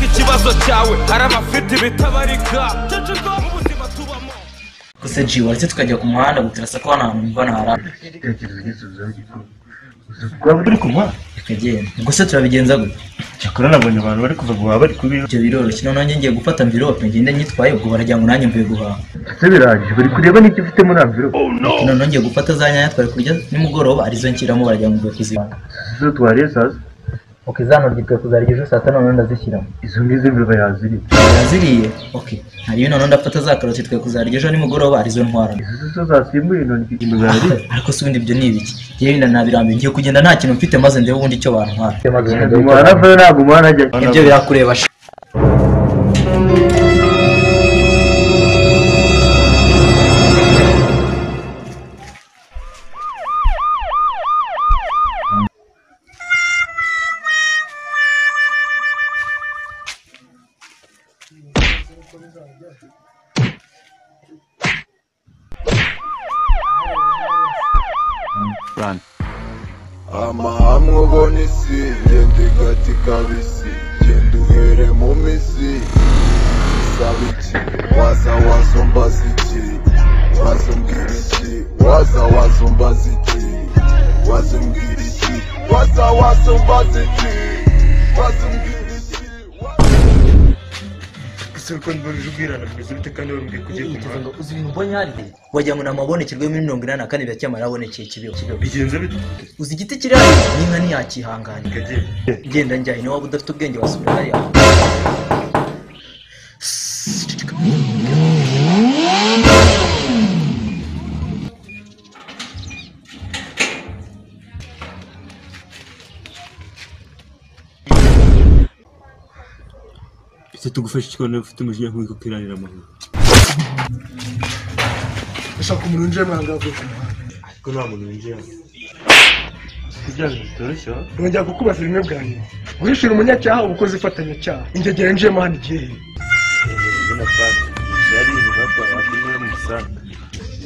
ikibazo cyawe hari abafite bitabarika gusa ji waretse tukajya ku muhanda gutirasa ko hano mbona harana Gwaba uri kumwa ikagenda gusa turabigenza gute cyakora nabonye abantu bari kuva guhaha bari kubira ibyo biroroshye none nanjye ngiye gufata envelope ngende nyitwaye ubwo barajya ngo nanjye mvuye guhaha ese birangije bari kureba n'icyo ufite muri envelope none ngiye gufata za nyanya twari kurya nimugoroba arizo nshyiramo barajya ngo mvuye kuzibana zo twariye sasa okay zano ryitwe kuzarya ejo saa 5 none ndazishyiramo izo ngizo biba yaziriye okay hari none ndafata za karoti twe kuzarya ejo nimugoroba arizo ntwara izo zasimbuye none imibare ariko se ubundi ibyo ni ibiki yewe nabirambiye ngiye kugenda nta kintu mfite maze ndebe ubundi icyo bantwara umwana ava ntabwo umwana ajya ibyo birakureba Run. Amahamwe ubona isi ngende gati kabisi genda uhere mu misi saba iki waza wazumbaza iki wazumbwira iki waza wazumbaza iki wazumbwira iki waza wazumbaza iki wazumbwira iki Siko ndorije ubwirana bwiza bite kandi wambwiye kugiye kumva uzi ibintu mbonye hari wajya ngo namabonekerwe muri 84 byacyamara abonekeye kibiyo bigenze bite uzi igiti kiri hano n'inka ntiyakihangana genda njyaye ni waba udafite ubwenge wasubira hariya ese tugufasha ikona ufite umujinya nk'uko kiranira amahoro ushaka umuntu winjiye mwangavu ariko nta muntu winjiye kugira ngo bitoroshye nongera kukubaza rimwe bwa nyuma guhishira umunyacyaha ubukoze ifatanyacyaha ingegera njemo hano igihe bina fani yari ibintu bakwiriye mu musanga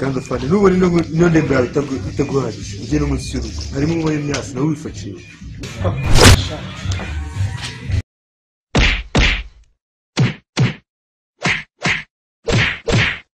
kandi fani n'ubone none bwawe itaguhagije ugere munsi y'urugo harimo umwe w'imyasi nawe wifashishije